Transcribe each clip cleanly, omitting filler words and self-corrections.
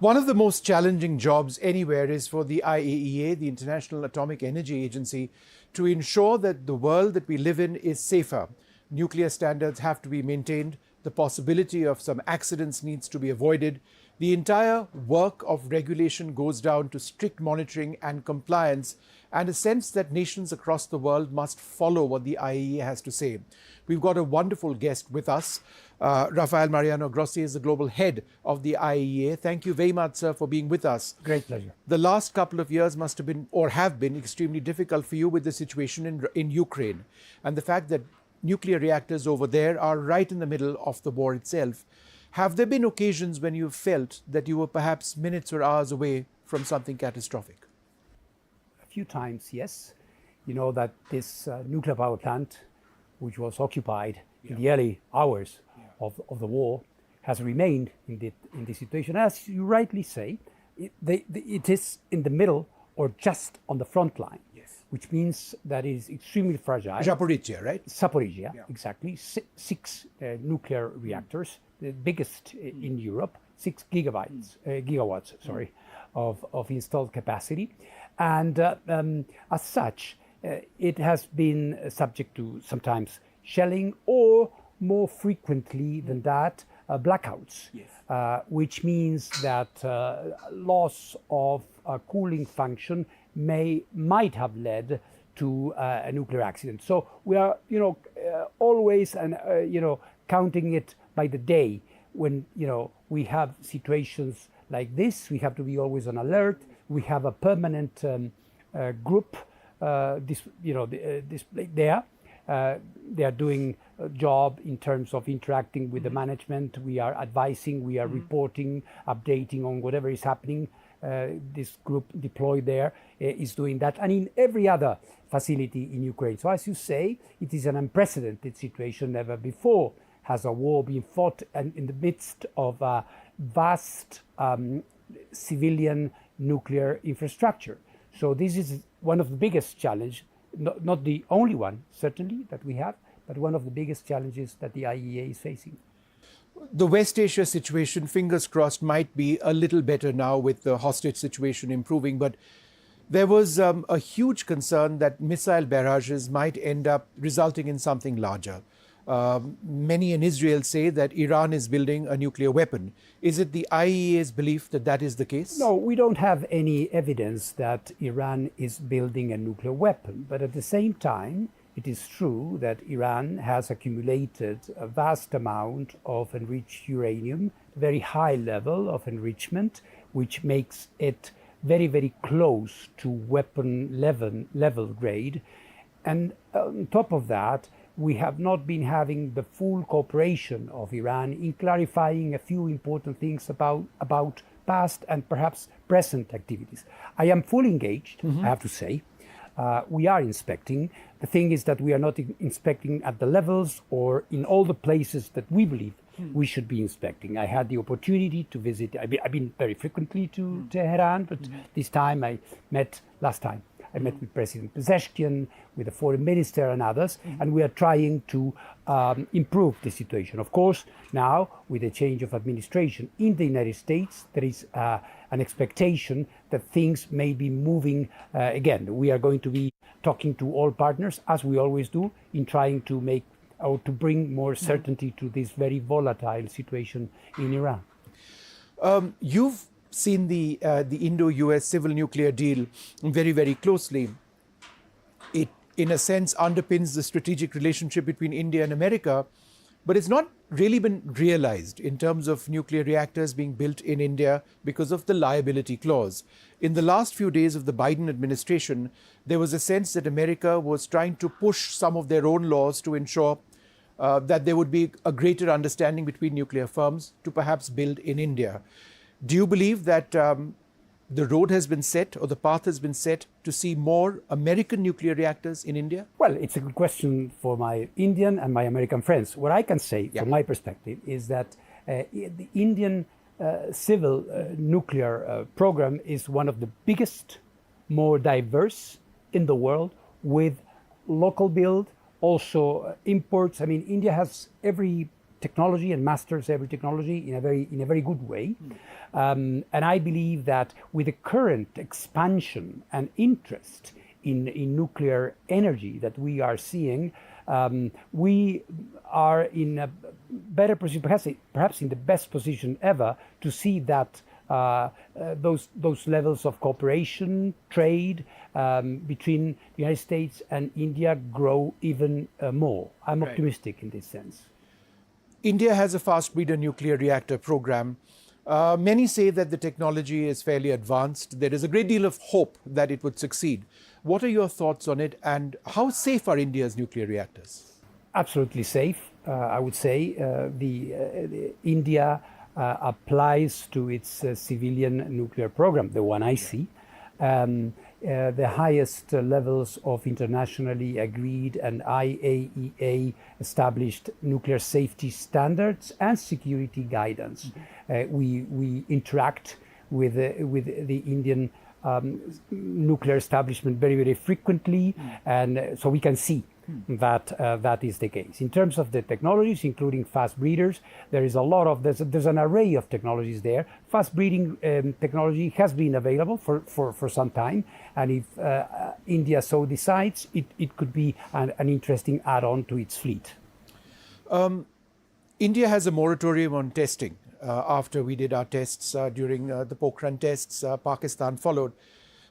One of the most challenging jobs anywhere is for the IAEA, the International Atomic Energy Agency, to ensure that the world that we live in is safer. Nuclear standards have to be maintained. The possibility of some accidents needs to be avoided. The entire work of regulation goes down to strict monitoring and compliance, and a sense that nations across the world must follow what the IAEA has to say. We've got a wonderful guest with us. Rafael Mariano Grossi is the global head of the IAEA. Thank you very much, sir, for being with us. Great pleasure. The last couple of years must have been, or have been, extremely difficult for you with the situation in Ukraine, and the fact that nuclear reactors over there are right in the middle of the war itself. Have there been occasions when you felt that you were perhaps minutes or hours away from something catastrophic? A few times, yes. You know that this nuclear power plant, which was occupied in the early hours of the war, has remained in this situation. As you rightly say, it is in the middle or just on the front line, which means that it is extremely fragile. Zaporizhia, right? Zaporizhia, exactly. Six nuclear reactors, the biggest in Europe, 6 gigawatts, of installed capacity. And as such, it has been subject to sometimes shelling or more frequently than that, blackouts, which means that loss of cooling function might have led to a nuclear accident. So we are, always counting it by the day. When we have situations like this, we have to be always on alert. We have a permanent group displayed there. They are doing a job in terms of interacting with the management. We are advising, we are reporting, updating on whatever is happening. This group deployed there is doing that, and in every other facility in Ukraine. So as you say, it is an unprecedented situation. Never before has a war been fought and in the midst of a vast civilian nuclear infrastructure. So this is one of the biggest challenges, not the only one, certainly, that we have, but one of the biggest challenges that the IAEA is facing. The West Asia situation, fingers crossed, might be a little better now with the hostage situation improving, but there was a huge concern that missile barrages might end up resulting in something larger. Many in Israel say that Iran is building a nuclear weapon. Is it the IAEA's belief that that is the case? No, we don't have any evidence that Iran is building a nuclear weapon. But at the same time, it is true that Iran has accumulated a vast amount of enriched uranium, very high level of enrichment, which makes it very, very close to weapon level grade. And on top of that, we have not been having the full cooperation of Iran in clarifying a few important things about past and perhaps present activities. I am fully engaged, I have to say. We are inspecting. The thing is that we are not inspecting at the levels or in all the places that we believe we should be inspecting. I had the opportunity to visit, I've been very frequently to Tehran, but this time last time, I met with President Pezeshkian, with the foreign minister and others, and we are trying to improve the situation. Of course, now with the change of administration in the United States, there is an expectation that things may be moving again. We are going to be talking to all partners, as we always do, in trying to make or to bring more certainty to this very volatile situation in Iran. You've seen the Indo-US civil nuclear deal very, very closely. It, in a sense, underpins the strategic relationship between India and America, but it's not really been realized in terms of nuclear reactors being built in India because of the liability clause. In the last few days of the Biden administration, there was a sense that America was trying to push some of their own laws to ensure that there would be a greater understanding between nuclear firms to perhaps build in India. Do you believe that the road has been set or the path has been set to see more American nuclear reactors in India? Well, it's a good question for my Indian and my American friends. What I can say from my perspective is that the Indian civil nuclear program is one of the biggest, more diverse in the world, with local build, also imports. I mean, India has every technology and masters every technology in a very good way. And I believe that with the current expansion and interest in nuclear energy that we are seeing, we are in a better position, perhaps in the best position ever, to see that those levels of cooperation, trade between the United States and India grow even more. I'm optimistic in this sense. India has a fast breeder nuclear reactor program. Many say that the technology is fairly advanced. There is a great deal of hope that it would succeed. What are your thoughts on it, and how safe are India's nuclear reactors? Absolutely safe, I would say. India applies to its civilian nuclear program, the one I see, the highest levels of internationally agreed and IAEA established nuclear safety standards and security guidance. We interact with the Indian nuclear establishment very, very frequently, and so we can see that that is the case. In terms of the technologies, including fast breeders, there is a lot of there's an array of technologies there. Fast breeding technology has been available for some time, and if India so decides, it could be an interesting add-on to its fleet. India has a moratorium on testing. After we did our tests during the Pokhran tests, Pakistan followed.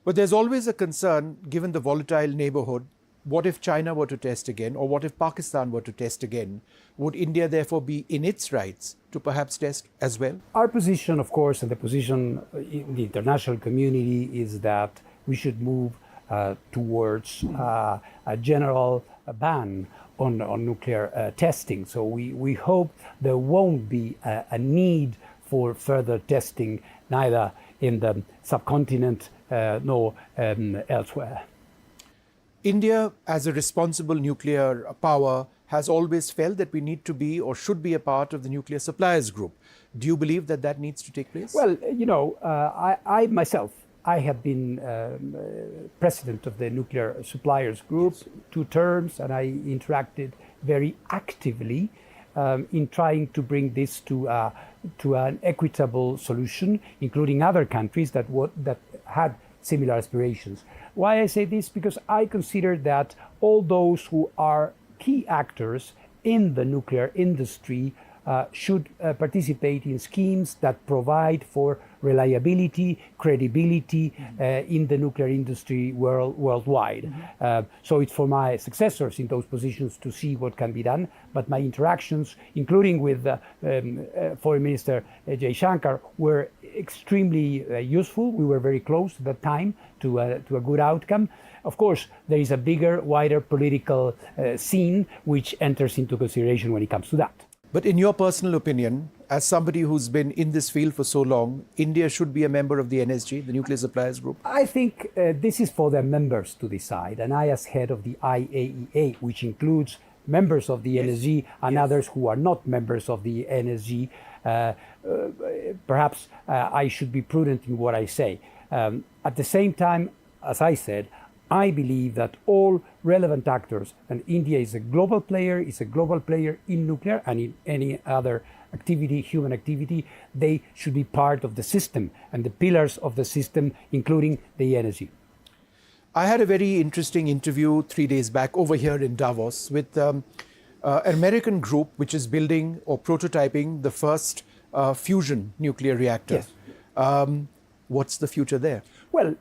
But there's always a concern, given the volatile neighborhood. What if China were to test again, or what if Pakistan were to test again? Would India therefore be in its rights to perhaps test as well? Our position, of course, and the position in the international community is that we should move towards a general ban on nuclear testing. So we hope there won't be a need for further testing, neither in the subcontinent nor elsewhere. India, as a responsible nuclear power, has always felt that we need to be or should be a part of the nuclear suppliers group. Do you believe that that needs to take place? Well, you know, I myself, I have been president of the nuclear suppliers group 2 terms, and I interacted very actively in trying to bring this to an equitable solution, including other countries that had similar aspirations. Why I say this? Because I consider that all those who are key actors in the nuclear industry should participate in schemes that provide for reliability, credibility in the nuclear industry worldwide. So it's for my successors in those positions to see what can be done. But my interactions, including with Foreign Minister Jay Shankar, were extremely useful. We were very close at that time to a good outcome. Of course, there is a bigger, wider political scene which enters into consideration when it comes to that. But in your personal opinion, as somebody who's been in this field for so long, India should be a member of the NSG, the Nuclear Suppliers Group? I think this is for their members to decide. And I, as head of the IAEA, which includes members of the NSG and others who are not members of the NSG, perhaps I should be prudent in what I say. At the same time, as I said, I believe that all relevant actors, and India is a global player in nuclear and in any other activity, human activity, they should be part of the system and the pillars of the system, including the energy. I had a very interesting interview 3 days back over here in Davos with an American group which is building or prototyping the first fusion nuclear reactor. Yes. What's the future there? Well,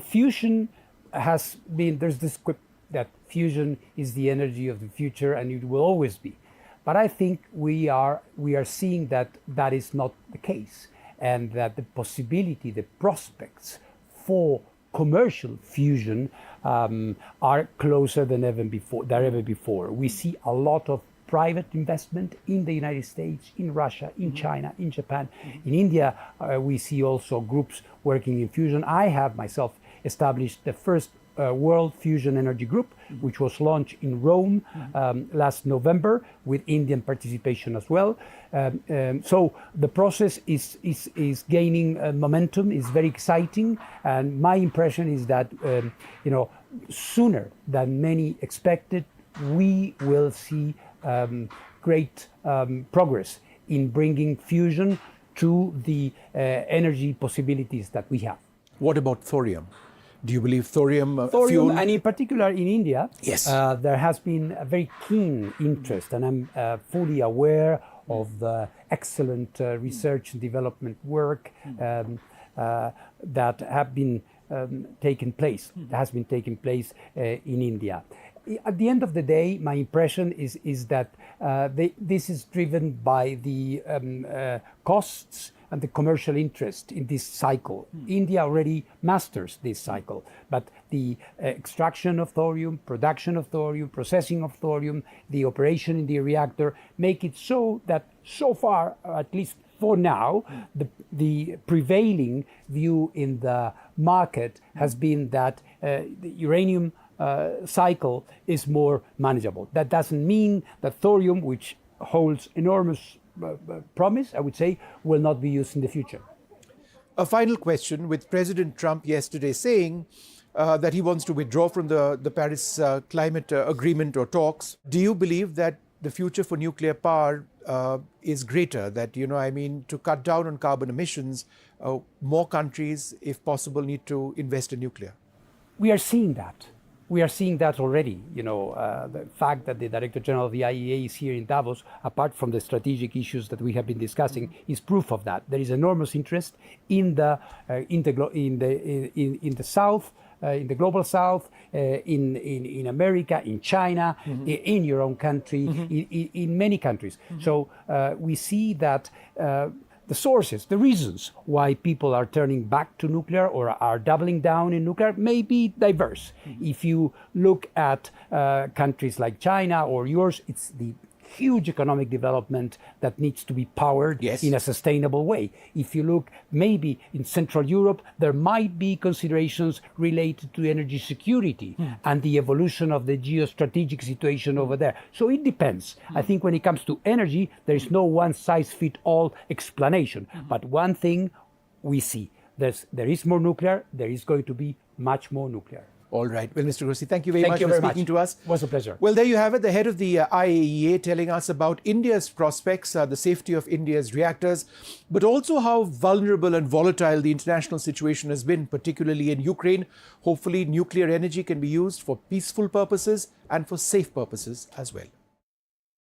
fusion has been, there's this quip that fusion is the energy of the future and it will always be. But I think we are seeing that that is not the case, and that the possibility, the prospects for commercial fusion are closer than ever before. We see a lot of private investment in the United States, in Russia, in China, in Japan. In India, we see also groups working in fusion. I have myself established the first World Fusion Energy Group, which was launched in Rome last November with Indian participation as well. So the process is gaining momentum, is very exciting, and my impression is that sooner than many expected, we will see great progress in bringing fusion to the energy possibilities that we have. What about thorium? Do you believe thorium Thorium, fuel? and in particular in India, Yes. there has been a very keen interest, and I'm fully aware of the excellent research and development work that have been taken place, has been taking place in India. At the end of the day, my impression is that this is driven by the costs and the commercial interest in this cycle. India already masters this cycle, but the extraction of thorium, production of thorium, processing of thorium, the operation in the reactor make it so that so far, at least for now, the prevailing view in the market has been that the uranium cycle is more manageable. That doesn't mean that thorium, which holds enormous promise, I would say, will not be used in the future. A final question, with President Trump yesterday saying that he wants to withdraw from the Paris climate agreement or talks. Do you believe that the future for nuclear power is greater? That, to cut down on carbon emissions, more countries, if possible, need to invest in nuclear? We are seeing that. We are seeing that already. The fact that the Director General of the IAEA is here in Davos, apart from the strategic issues that we have been discussing, is proof of that. There is enormous interest in the South, in the global South, in America, in China, in your own country, in many countries. So we see that the sources, the reasons why people are turning back to nuclear or are doubling down in nuclear may be diverse. If you look at countries like China or yours, it's the huge economic development that needs to be powered in a sustainable way. If you look maybe in Central Europe, there might be considerations related to energy security and the evolution of the geostrategic situation over there. So it depends. I think when it comes to energy, there is no one-size-fits-all explanation. But one thing we see, there is more nuclear, there is going to be much more nuclear. All right. Well, Mr. Grossi, thank you very much for speaking to us. It was a pleasure. Well, there you have it, the head of the IAEA telling us about India's prospects, the safety of India's reactors, but also how vulnerable and volatile the international situation has been, particularly in Ukraine. Hopefully, nuclear energy can be used for peaceful purposes and for safe purposes as well.